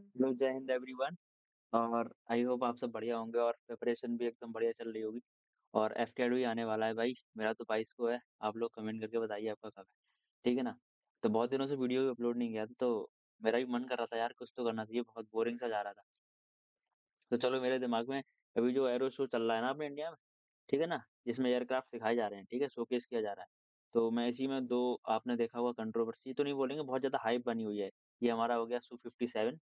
Hello, जय Hind everyone. और I hope आप सब बढ़िया होंगे और प्रिपरेशन भी एकदम बढ़िया चल रही होगी। और एफटीआर भी आने वाला है भाई, मेरा तो 22 को है। आप लोग कमेंट करके बताइए आपका कब है। ठीक है ना। तो बहुत दिनों से वीडियो भी अपलोड नहीं किया था, तो मेरा भी मन कर रहा था यार, कुछ तो करना चाहिए, बहुत बोरिंग सा जा रहा था। तो चलो, मेरे दिमाग में अभी जो एरो शो चल रहा है ना अपने इंडिया में, ठीक है ना, जिसमें एयरक्राफ्ट सिखाए जा रहे हैं, ठीक है, शोकेस किया जा रहा है। तो मैं इसी में दो, आपने देखा होगा, कंट्रोवर्सी तो नहीं बोलेंगे, बहुत ज्यादा हाइप बनी हुई है। ये हमारा हो गया Su-57,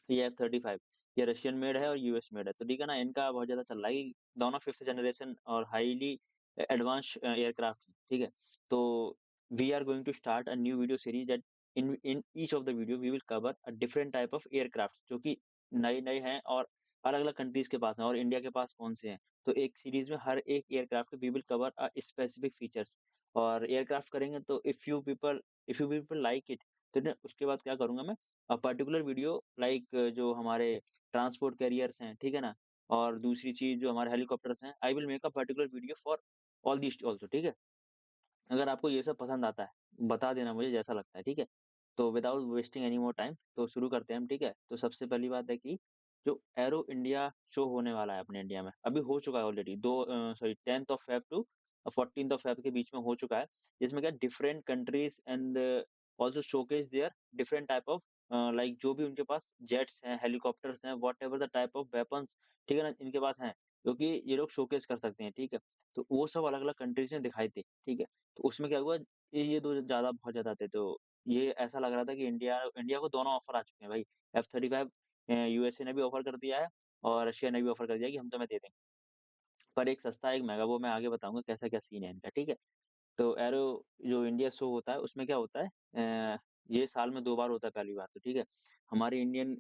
ये F-35। ये रशियन मेड है और यूएस मेड है। तो ठीक है ना, इनका बहुत ज़्यादा चल रहा है कि दोनों 5th जनरेशन और हाईली एडवांस्ड एयरक्राफ्ट, ठीक है। तो we are going to start a new video series that in in each of the video we will cover a different type of aircraft, जो कि नए-नए हैं और अलग-अलग कंट्रीज़ के पास हैं और इंडिया के पास कौन से हैं। तो एक सीरीज में हर एक एयरक्राफ्ट के we will cover specific features. और एयरक्राफ्ट करेंगे तो if you people like it, तो ना उसके बाद क्या करूँगा मैं, पर्टिकुलर वीडियो लाइक जो हमारे ट्रांसपोर्ट कैरियर्स हैं, ठीक है ना? और दूसरी चीज़ जो हमारे हेलीकॉप्टर्स हैं, I will make a particular video for all these also, ठीक है? अगर आपको ये सब पसंद आता है, बता देना मुझे जैसा लगता है, ठीक है? तो without wasting any more time, तो शुरू करते हैं हम, ठीक है? तो सबसे पहली बात है कि जो एरो इंडिया शो होने वाला है अपने इंडिया में, अभी हो चुका है already, 10th of Feb two 14th of Feb के बीच में हो चुका है। जिसमें क्या different countries and also showcase their different type of like जो भी उनके पास जेट्स हैं, हेलीकॉप्टर्स हैं, whatever the type of weapons, ठीक है ना? इनके पास हैं, क्योंकि ये लोग शोकेस कर सकते हैं, ठीक है? तो वो सब अलग-अलग कंट्रीज़ ने दिखाए थे, ठीक है? तो उसमें क्या हुआ, ये 2 ज़्यादा बहुत ज़्यादा थे, तो ये ऐसा लग रहा था कि इंडिया इंडिया को दोनों ऑफ़र आ चुके हैं भाई। F-35 यूएसए ने भी ऑफ़र कर दिया है और रशिया ने भी ऑफ़र कर दिया है कि हम तुम्हें दे देंगे। पर एक सस्ता है, एक महँगा, वो मैं आगे बताऊँगा कैसा क्या सीन है इनका, ठीक है? तो एरो जो इंडिया शो होता है, उसमें क्या होता है, ये साल में 2 बार होता है, पहली बात तो, ठीक है? हमारी इंडियन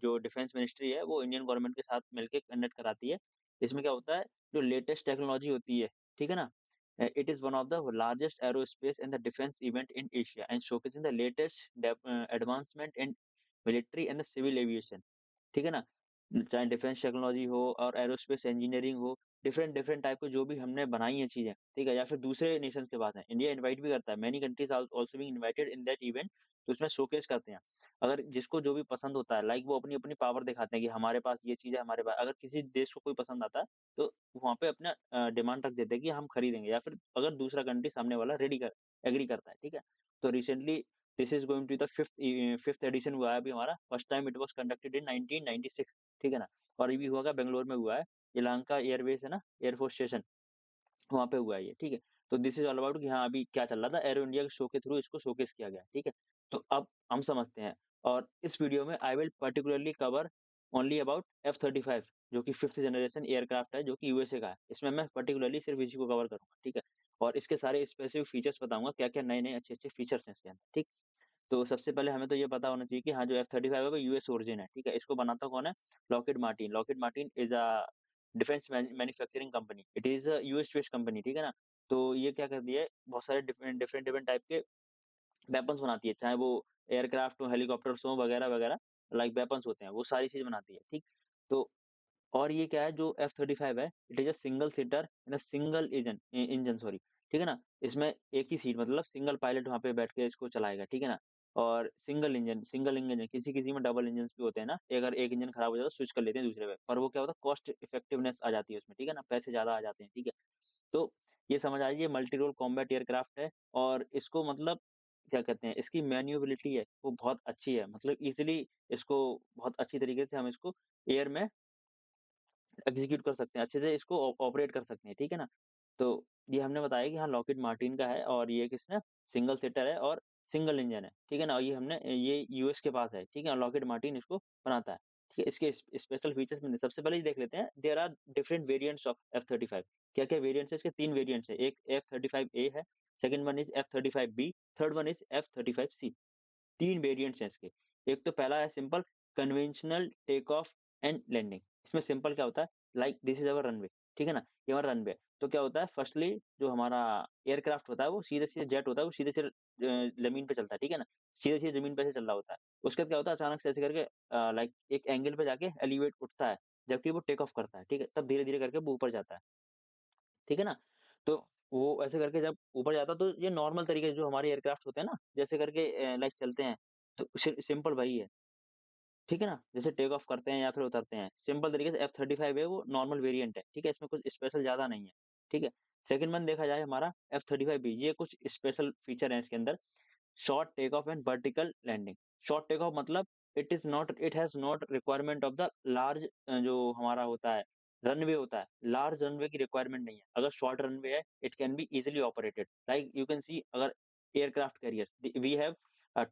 जो डिफेंस मिनिस्ट्री है, वो इंडियन गवर्नमेंट के साथ मिलके कंडक्ट कराती है। इसमें क्या होता है, जो लेटेस्ट टेक्नोलॉजी होती है, ठीक है ना? It is one of the largest aerospace and the defence event in Asia and showcasing the latest advancement in military and the civil aviation, ठीक है ना? चाहे डिफेंस टेक्नोलॉजी हो और एरोस्पेस इंजीनियरिंग हो, डिफरेंट डिफरेंट टाइप की जो भी हमने बनाई है चीज़ें, ठीक है? या फिर दूसरे नेशंस के पास हैं। इंडिया इनवाइट भी करता है, many countries are also being invited in that event, तो उसमें शोकेस करते हैं। अगर जिसको जो भी पसंद होता है, लाइक वो अपनी-अपनी पावर दिखाते हैं कि हमारे पास ये चीज़ है, हमारे पास अगर किसी देश को कोई पसंद आता है, तो वहाँ पे अपना डिमांड रख देते हैं कि हम खरीदेंगे, या फिर अगर दूसरा कंट्री सामने वाला एग्री करता है, ठीक है? तो recently this is going to the 5th edition हुआ है अभी हमारा। First time it was conducted in 1996, ठीक है ना? और ये भी हुआ क्या, बैंगलोर में हुआ है। यलहंका एयरबेस है ना, एयरफोर्स स्टेशन, वहाँ पे हुआ है ये, ठीक है? तो दिस इज़ ऑल अबाउट कि हाँ, अभी क्या चल रहा था, एरो इंडिया के शो के थ्रू इसको शोकेस किया गया, ठीक है? तो अब हम समझते हैं, और इस वीडियो में I will particularly cover only about F-35, जो कि 5th जनरेशन एयरक्राफ्ट है, जो कि यूएसए का है। इसमें मैं पर्टिकुलरली सिर्फ इसी को कवर करूँगा, ठीक है? और इसके सारे स्पेसिफिक फीचर्स बताऊँगा, क्या-क्या नए-नए अच्छे-अच्छे फीचर्स हैं इसके अंदर, ठीक? तो सबसे पहले हमें तो ये पता होना चाहिए कि हाँ, जो F-35 है वो यूएस ओरिजिन है, ठीक है? इसको बनाता कौन है? Lockheed Martin. Lockheed Martin is a defence manufacturing company. It is a US based company, ठीक है ना? तो ये क्या करती है, बहुत सारे डिफरेंट डिफरेंट डिफरेंट टाइप के वेपन्स बनाती है, चाहे वो एयरक्राफ्ट हो, हेलीकॉप्टर्स हों, वगैरह-वगैरह, लाइक वेपन्स होते हैं, वो सारी चीज़ बनाती है, ठीक? तो और ये क्या है, जो F-35 है, it is a single seater in a single engine sorry, ठीक है ना? इसमें एक ही सीट, मतलब सिंगल पायलट वहाँ पे बैठ के इसको चलाएगा, ठीक है ना? और सिंगल इंजन है, किसी-किसी में डबल इंजन्स भी होते हैं ना, अगर एक इंजन खराब हो जाए तो स्विच कर लेते हैं दूसरे पे, पर वो क्या होता है, कॉस्ट इफेक्टिवनेस आ जाती है उसमें, ठीक है ना? पैसे ज़्यादा आ जाते हैं, ठीक है? तो ये समझ आइए, ये मल्टी रोल कॉम्बैट एयरक्राफ्ट है, और इसको मतलब क्या कहते हैं, इसकी मैन्युअबिलिटी है, वो बहुत अच्छी है, मतलब ईज़िली इसको बहुत अच्छी तरीके से हम इसको एयर में एग्ज़ीक्यूट कर सकते हैं, अच्छे से इसको ऑपरेट कर सकते हैं, ठीक है ना? तो ये हमने बताया कि हाँ, लॉकहीड मार्टिन का है, और ये किसने, सिंगल सीटर है और सिंगल इंजन है, ठीक है ना? और ये यूएस के पास है, ठीक है? लॉकहीड मार्टिन इसको बनाता है, ठीक है? इसके स्पेशल फीचर्स में सबसे पहले ये देख लेते हैं, there are different variants of F-35। क्या-क्या वेरिएंट्स है इसके? 3 वेरिएंट्स है, एक F-35A है, second one is F-35B, third one is F-35C। 3 variants हैं इसके। एक तो पहला है simple conventional take off and landing. इसमें सिंपल क्या होता है, like this is our runway, ठीक है ना? ये हमारा रनवे है। तो क्या होता है, फर्स्टली जो हमारा एयरक्राफ्ट होता है, वो सीधे-सीधे जेट होता है, वो सीधे-सीधे ज़मीन पे चलता है, ठीक है ना? सीधे-सीधे ज़मीन पे ऐसे चल रहा होता है। उसके बाद क्या होता है, अचानक से ऐसे करके लाइक एक एंगल पे जाके एलिवेट उठता है, जबकि वो टेक ऑफ करता है, ठीक है? तब धीरे-धीरे करके वो ऊपर जाता है, ठीक है ना? तो वो ऐसे करके जब ऊपर जाता है, तो ये नॉर्मल तरीके से जो हमारे एयरक्राफ्ट होते हैं ना, जैसे करके लाइक चलते हैं, तो सिंपल वही है। ठीक है ना? जैसे टेक ऑफ करते हैं या फिर उतरते हैं। सिंपल तरीके से F-35 है वो नॉर्मल वेरिएंट है, ठीक है? इसमें कुछ स्पेशल ज़्यादा नहीं है, ठीक है? सेकंड वन देखा जाए हमारा F-35B, ये कुछ स्पेशल फीचर हैं इसके अंदर। Short take off and vertical landing. Short take off मतलब it has not requirement of the large जो हमारा होता है, रनवे होता है, लार्ज रनवे की रिक्वायरमेंट नहीं है। अगर शॉर्ट रनवे है, it can be easily operated. Like you can see अगर aircraft carrier we have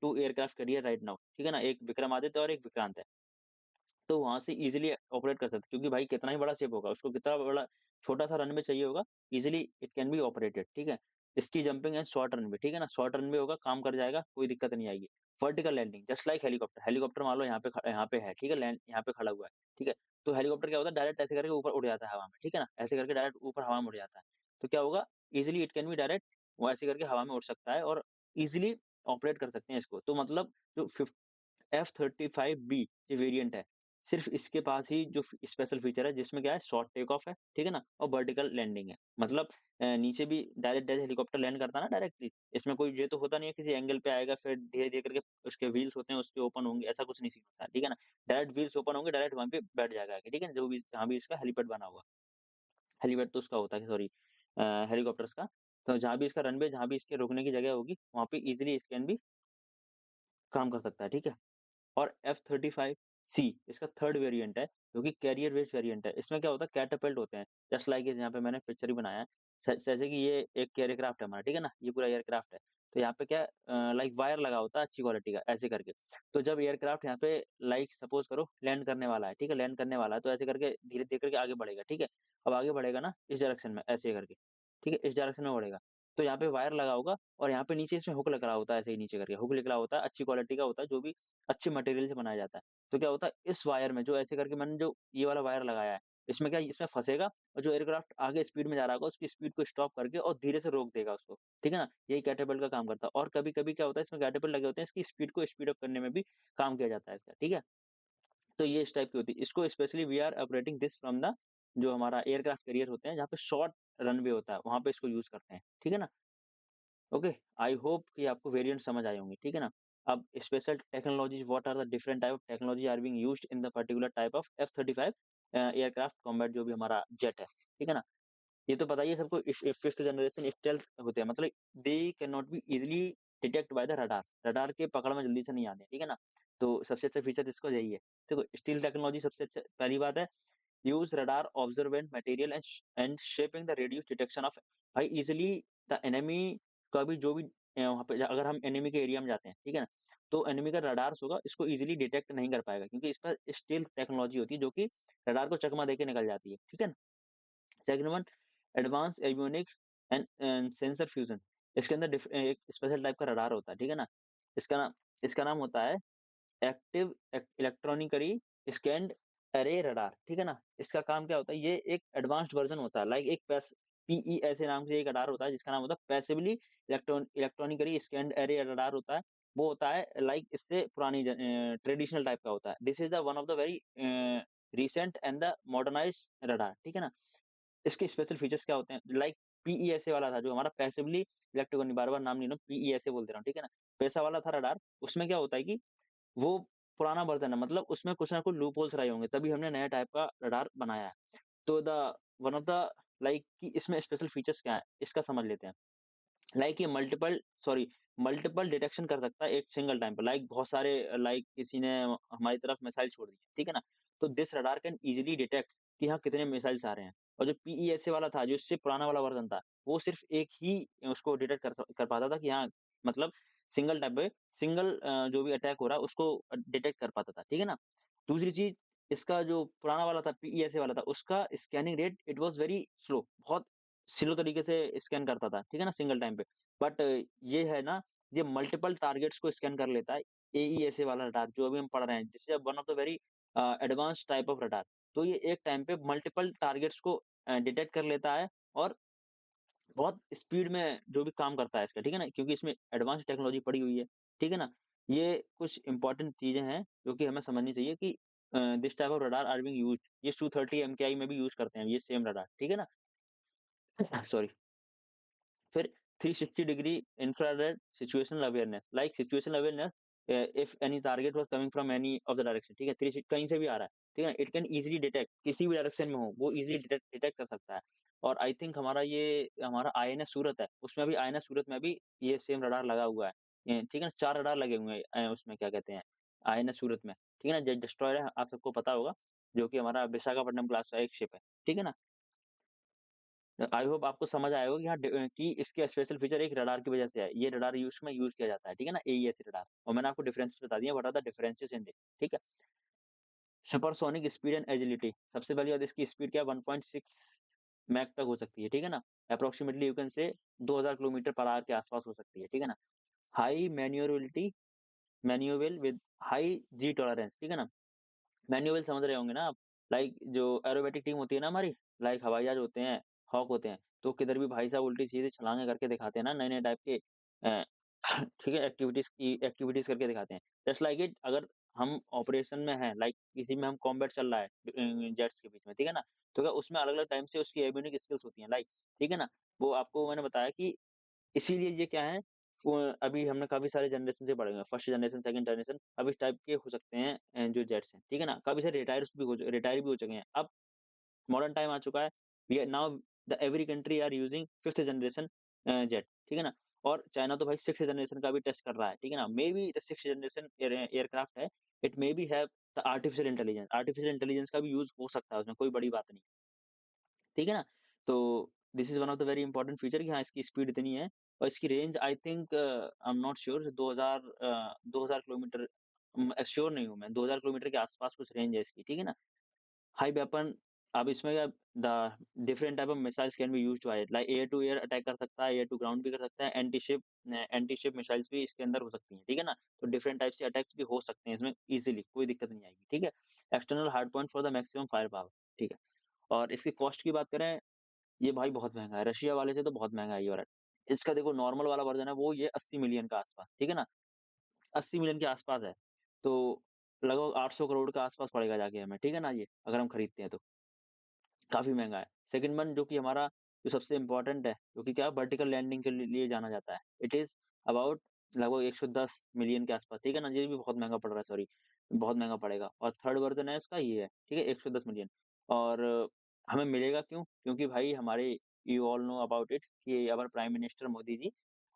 2 aircraft carrier right now, ठीक है ना? एक विक्रमादित्य और एक विक्रांत है। तो वहाँ से ईज़िली ऑपरेट कर सकते हैं क्योंकि भाई कितना ही बड़ा शिप होगा, उसको कितना बड़ा छोटा-सा रनवे चाहिए होगा, easily it can be operated, ठीक है? Ski jumping and short runway, ठीक है ना? शॉर्ट रनवे होगा, काम कर जाएगा, कोई दिक्कत नहीं आएगी। Vertical landing just like helicopter, helicopter मान लो यहाँ पे है, ठीक है? लैंड यहाँ पे खड़ा हुआ है, ठीक है? तो हेलीकॉप्टर क्या होता है डायरेक्ट ऐसे करके ऊपर उड़ जाता है हवा में, ठीक है ना? ऐसे करके डायरेक्ट ऊपर हवा में उड़ जाता है। तो क्या होगा easily it can B direct वो ऐसे करके हवा में उड़ सकता है और ईज़िली ऑपरेट कर सकते हैं इसको। तो मतलब जो F-35B ये वेरिएंट है। सिर्फ़ इसके पास ही जो स्पेशल फीचर है जिसमें क्या है शॉर्ट टेक ऑफ है, ठीक है ना? और वर्टिकल लैंडिंग है। मतलब नीचे भी डायरेक्ट जैसे हेलीकॉप्टर लैंड करता है ना डायरेक्टली, इसमें कोई ये तो होता नहीं है किसी एंगल पे आएगा फिर धीरे-धीरे करके उसके व्हील्स होते हैं उसके ओपन होंगे, ऐसा कुछ नहीं सीन होता है, ठीक है ना? डायरेक्ट व्हील्स ओपन होंगे, डायरेक्ट वहाँ पे बैठ जाएगा आके, ठीक है? जो भी जहाँ भी इसका हेलीपैड बना हुआ। हेलीपैड तो उसका होता है सॉरी हेलीकॉप्टर्स का। तो जहाँ भी इसका रनवे जहाँ भी इसके रुकने की जगह होगी, वहाँ पे ईज़िली इट कैन बी काम कर सकता है, ठीक है? और F-35C इसका थर्ड वेरिएंट है, जो कि कैरियर बेस्ड वेरिएंट है। इसमें क्या होता है कैटापल्ट होते हैं, जस्ट लाइक यहाँ पे मैंने पिक्चर ही बनाया है। जैसे कि ये एक एयरक्राफ्ट है हमारा, ठीक है ना? ये पूरा एयरक्राफ्ट है। तो यहाँ पे क्या लाइक वायर लगा होता है अच्छी क्वालिटी का, ऐसे करके। तो जब एयरक्राफ्ट यहाँ पे लाइक सपोज़ करो लैंड करने वाला है, ठीक है? लैंड करने वाला है, तो ऐसे करके धीरे-धीरे करके आगे बढ़ेगा, ठीक है? अब आगे बढ़ेगा ना इस डायरेक्शन में, ऐसे करके, ठीक है? इस डायरेक्शन में बढ़ेगा। तो यहाँ पे वायर लगा होगा और यहाँ पे नीचे इसमें हुक लग रहा होता है, ऐसे ही नीचे करके हुक निकला होता है, अच्छी क्वालिटी का होता है, जो भी अच्छे मटेरियल से बनाया जाता है। तो क्या होता है इस वायर में जो ऐसे करके मैंने जो ये वाला वायर लगाया है, इसमें क्या इसमें फँसेगा और जो एयरक्राफ्ट आगे स्पीड में जा रहा होगा उसकी स्पीड को स्टॉप करके और धीरे से रोक देगा उसको, ठीक है ना? यही कैटापल्ट का काम करता है और कभी-कभी क्या होता है इसमें कैटापल्ट लगे होते हैं, इसकी स्पीड को स्पीड अप करने में भी काम किया जाता है इसका, ठीक है? तो ये इस टाइप की होती है। इसको specially we are operating this from the जो हमारा एयरक्राफ्ट कैरियर होते हैं, जहाँ पे शॉर्ट रनवे होता है, वहाँ पे इसको यूज़ करते हैं, ठीक है ना? ओके, आई होप कि आपको वेरिएंट समझ आए होंगे, ठीक है ना? अब special technologies what are the different type of technology are being used in the particular type of F-35 aircraft combat जो भी हमारा जेट है, ठीक है ना? ये तो पता ही है सबको इस 5th जनरेशन स्टेल्थ होते हैं मतलब they can not be easily detect by the radar, radar के पकड़ में जल्दी से नहीं आते, ठीक है ना? तो सबसे अच्छा फीचर इसका यही है। देखो स्टील टेक्नोलॉजी सबसे अच्छा पहली बात है use radar observant material and shaping the radius detection of भाई इजीली द एनिमी का भी जो भी वहाँ पे अगर हम एनिमी के एरिया में जाते हैं, ठीक है ना? तो एनिमी का रडार्स होगा इसको इजीली डिटेक्ट नहीं कर पाएगा क्योंकि इस पर स्टील्थ टेक्नोलॉजी होती है जो कि रडार को चकमा देके निकल जाती है, ठीक है ना? Second one advance avionics and sensor fusion इसके अंदर एक स्पेशल टाइप का रडार होता है, ठीक है ना? इसका नाम होता है active electronically scanned array radar, ठीक है ना? इसका काम क्या होता है, ये एक एडवांस्ड वर्ज़न होता है, लाइक एक पीईएसए नाम से एक रडार होता है, जिसका नाम होता है passively electronically scanned array radar होता है। वो होता है लाइक इससे पुरानी ट्रेडिशनल टाइप का होता है। This is the one of the very recent and the modernised radar, ठीक है ना? इसके स्पेशल फीचर्स क्या होते हैं, लाइक पीईएसए वाला था जो हमारा पैसिवली इलेक्ट्रिकल बार-बार नाम नहीं लो पीईएसए बोलते रहा हूँ, ठीक है ना? वैसा वाला था रडार, उसमें क्या होता है कि वो पुराना वर्ज़न है मतलब उसमें कुछ ना कुछ लूप होल्स रहे होंगे, तभी हमने नया टाइप का रडार बनाया है। तो the one of the like कि इसमें स्पेशल फीचर्स क्या है, इसका समझ लेते हैं। लाइक ये मल्टीपल डिटेक्शन कर सकता है एक सिंगल टाइम पे, लाइक बहुत सारे लाइक किसी ने हमारी तरफ मिसाइल छोड़ दी है, ठीक है ना? तो this radar can easily detect कि हाँ, कितने मिसाइल्स आ रहे हैं। और जो पीईएसए वाला था, जो इससे पुराना वाला वर्ज़न था, वो सिर्फ़ एक ही उसको डिटेक्ट कर पाता था कि हाँ, मतलब सिंगल टाइम पे जो भी अटैक हो रहा है उसको डिटेक्ट कर पाता था, ठीक है ना? दूसरी चीज़ इसका जो पुराना वाला था, पीईएसए वाला था, उसका scanning rate it was very slow, बहुत स्लो तरीके से स्कैन करता था, ठीक है ना? सिंगल टाइम पे। बट ये है ना, ये मल्टीपल टारगेट्स को स्कैन कर लेता है, एईएसए वाला रडार जो अभी हम पढ़ रहे हैं, this is one of the very advanced type of radar. तो ये एक टाइम पे मल्टीपल टारगेट्स को डिटेक्ट कर लेता है और बहुत स्पीड में जो भी काम करता है इसका, ठीक है ना? क्योंकि इसमें एडवांस टेक्नोलॉजी पड़ी हुई है, ठीक है ना? ये कुछ इम्पोर्टेंट चीज़ें हैं जो कि हमें समझनी चाहिए कि this type of radar are being used ये सू-30 एमकेआई में भी यूज़ करते हैं ये सेम रडार, ठीक है ना? सॉरी। फिर 360 degree infrared situational awareness like situational awareness if any target was coming from any of the direction, ठीक है, कहीं से भी आ रहा है, ठीक है, इट कैन इजीली डिटेक्ट, किसी भी डायरेक्शन में हो वो इजीली डिटेक्ट डिटेक्ट कर सकता है। और आई थिंक हमारा आईएनएस सूरत है, उसमें भी आईएनएस सूरत में भी ये सेम रडार लगा हुआ है। ठीक है ना, 4 रडार लगे हुए हैं उसमें क्या कहते हैं, आईएनएस सूरत में, ठीक है ना, जेट डिस्ट्रॉयर है, आप सबको पता होगा, जो कि हमारा विशाखापट्टनम क्लास का एक शिप है, ठीक है ना। आई होप आपको समझ आया होगा कि हाँ कि इसके स्पेशल फीचर एक रडार की वजह से है, ये रडार यूज में यूज किया जाता है, ठीक है ना, एईएस रडार। और मैंने आपको डिफरेंसेस बता दिया, what are the differences in this, ठीक है। सुपरसोनिक स्पीड एंड एजिलिटी, सबसे पहली बात, इसकी स्पीड क्या है, 1.6 मैक तक हो सकती है, ठीक है ना। Approximately you can say 2000 kilometre per hour के आसपास हो सकती है, ठीक है ना। High manoeuvrability, manoeuvrable with high G tolerance, ठीक है ना। मैन्युअल समझ रहे होंगे ना आप, लाइक जो एरोबेटिक टीम होती है ना हमारी, लाइक हवाई जहाज होते हैं, हॉक होते हैं, तो किधर भी भाई साहब उल्टी सीधी छलांगे करके दिखाते हैं ना, नए नए टाइप के ठीक है, एक्टिविटीज करके दिखाते हैं। जस्ट लाइक इट, अगर हम ऑपरेशन में हैं, लाइक किसी में हम कॉम्बैट चल रहा है जेट्स के बीच में, ठीक है ना, तो क्या उसमें अलग अलग टाइम से उसकी एबिलिटी स्किल्स होती हैं, लाइक, ठीक है ना। वो आपको मैंने बताया कि इसीलिए ये क्या है, वो अभी हमने काफ़ी सारे जनरेशन से पढ़े हुए हैं, फर्स्ट जनरेशन, सेकंड जनरेशन, अब इस टाइप के हो सकते हैं जो जेट्स हैं, ठीक है ना? काफ़ी सारे रिटायर भी हो चुके हैं। अब मॉडर्न टाइम आ चुका है, we are now the every country are using 5th generation jet, ठीक है ना? और चाइना तो भाई 6th जनरेशन का भी टेस्ट कर रहा है, ठीक है ना? Maybe the 6th generation aircraft है, it may be have the artificial intelligence का भी यूज़ हो सकता है उसमें, कोई बड़ी बात नहीं। ठीक है ना? तो this is one of the very important feature कि हाँ, इसकी स्पीड इतनी है और इसकी range I think I am not sure 2000 kilometre, sure नहीं हूँ मैं, 2000 किलोमीटर के आसपास कुछ रेंज है इसकी, ठीक है ना? हाई वेपन, अब इसमें क्या, the different type of missiles can be used by it, like air to air attack कर सकता है, एयर टू ग्राउंड भी कर सकता है, एंटी शिप मिसाइल्स भी इसके अंदर हो सकती हैं, ठीक है ना? तो डिफरेंट टाइप्स के अटैक्स भी हो सकते हैं इसमें इज़िली, कोई दिक्कत नहीं आएगी, ठीक है? External hard point for the maximum fire power, ठीक है? और इसकी कॉस्ट की बात करें, ये भाई बहुत महँगा है, रशिया वाले से तो बहुत महँगा है ये वाला। इसका देखो नॉर्मल वाला वर्ज़न है वो ये 80 मिलियन के आस-पास, ठीक है ना? 80 मिलियन के आस-पास है। तो लगभग 800 करोड़ के आस-पास पड़ेगा जाके हमें, ठीक है ना ये? अगर हम खरीदते हैं तो, काफ़ी महँगा है। सेकंड वन जो कि हमारा जो सबसे इम्पोर्टेंट है, जो कि क्या है, वर्टिकल लैंडिंग के लिए जाना जाता है। इट इज़ अबाउट लगभग 110 मिलियन के आस-पास, ठीक है ना? ये भी बहुत महँगा पड़ रहा है, सॉरी, बहुत महँगा पड़ेगा। और थर्ड वर्ज़न है इसका ये है, ठीक है? 110 मिलियन। और हमें मिलेगा क्यों? क्योंकि भाई हमारे, you all know about it कि our prime minister Modi ji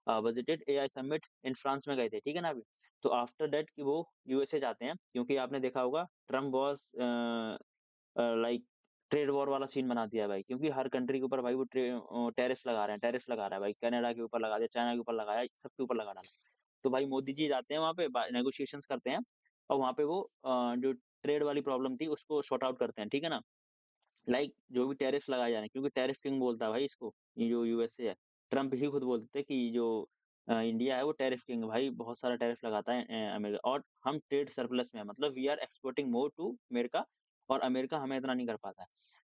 visited AI summit in France में गए थे, ठीक है ना अभी? तो आफ्टर दैट कि वो यूएसए जाते हैं, क्योंकि आपने देखा होगा Trump was like trade war वाला सीन बना दिया है भाई, क्योंकि हर कंट्री के ऊपर भाई वो टैरिफ लगा रहा है भाई, कनाडा के ऊपर लगा दिया, चाइना के ऊपर लगाया, सबके ऊपर लगा डाला। तो भाई मोदी जी जाते हैं वहाँ पे, नेगोशिएशंस करते हैं और वहाँ पे वो जो ट्रेड वाली प्रॉब्लम थी उसको सॉर्ट आउट करते हैं, ठीक है ना? लाइक जो भी टैरिफ लगाए जा रहे हैं, क्योंकि टैरिफ किंग बोलता है भाई इसको, ये जो यूएसए है, ट्रम्प ही खुद बोलते हैं कि जो इंडिया है वो टैरिफ किंग है भाई, बहुत सारा टैरिफ लगाता है अमेरिका, और हम ट्रेड सरप्लस में है, मतलब we are exporting more to America, और अमेरिका हमें इतना नहीं कर पाता है।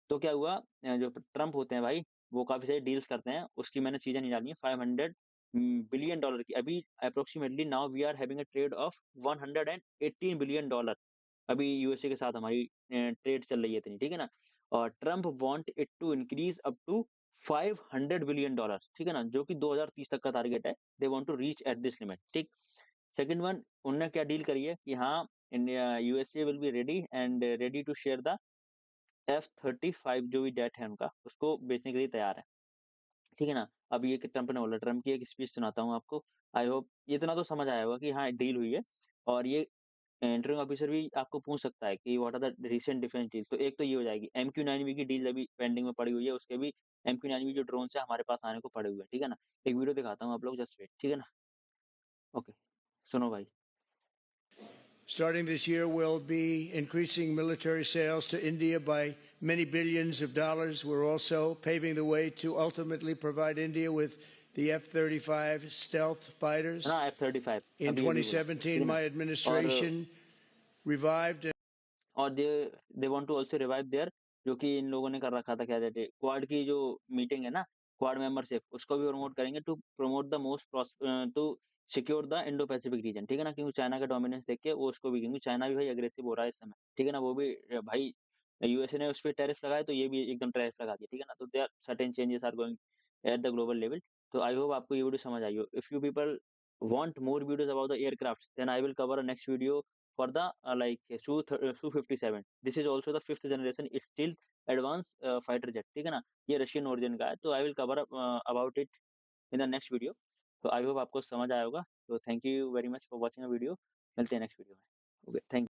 तो क्या हुआ, जो ट्रम्प होते हैं भाई, वो काफ़ी सारी डील्स करते हैं, उसकी मैंने चीज़ें निकाली हैं, 500 बिलियन डॉलर की, अभी approximately now we are having a trade of 118 billion dollar, अभी यूएसए के साथ हमारी ट्रेड चल रही है इतनी, ठीक है ना? और Trump want it to increase up to 500 billion dollar, ठीक है ना? जो कि 2030 तक का टारगेट है, they want to reach at this limit, ठीक। सेकंड वन, उन्होंने क्या डील करी है कि हाँ, India USA will be ready and ready to share the F-35 जो भी जेट है उनका, उसको बेचने के लिए तैयार है, ठीक है ना? अब ये कि ट्रम्प ने बोला, ट्रम्प की एक स्पीच सुनाता हूँ आपको, आई होप इतना तो समझ आया होगा कि हाँ, डील हुई है। और ये इंटरव्यू ऑफिसर भी आपको पूछ सकता है कि what are the recent defence deal, तो एक तो ये हो जाएगी, MQ-9V की डील अभी पेंडिंग में पड़ी हुई है, उसके भी MQ-9V जो ड्रोन्स है हमारे पास आने को पड़े हुए हैं, ठीक है ना? एक वीडियो दिखाता हूँ, आप लोग जस्ट वेट, ठीक है ना? ओके, सुनो भाई। Starting this year, we'll be increasing military sales to India by many billions of dollars. We're also paving the way to ultimately provide India with the F-35 stealth है fighters. ना, F-35 In अभी अभी बोला, ठीक 2017, है ना? my और administration revived. और they want to also revive their, जो कि इन लोगों ने कर रखा था, क्या कहते हैं, क्वाड की जो मीटिंग है ना, क्वाड मेंबरशिप, उसको भी प्रमोट करेंगे to promote the to secure the Indo Pacific region, ठीक है ना? क्योंकि चाइना का डोमिनेंस देख के वो उसको भी, क्योंकि चाइना भी भाई अग्रेसिव हो रहा है इस समय, ठीक है ना? वो भी भाई यूएसए ने उस पे टैरिफ लगाया तो ये भी एकदम टैरिफ लगा दिया, ठीक है ना? तो there certain changes are going at the global level. तो आई होप आपको ये वीडियो समझ आई हो। If you people want more videos about the aircrafts, then I will cover a next video for the Su-57. This is also the fifth generation. It's still advanced fighter jet. ठीक है ना? ये Russian origin का है, तो I will cover about it in the next video. तो I hope आपको समझ आया होगा। तो thank you very much for watching a video. मिलते हैं नेक्स्ट वीडियो में। Okay, thank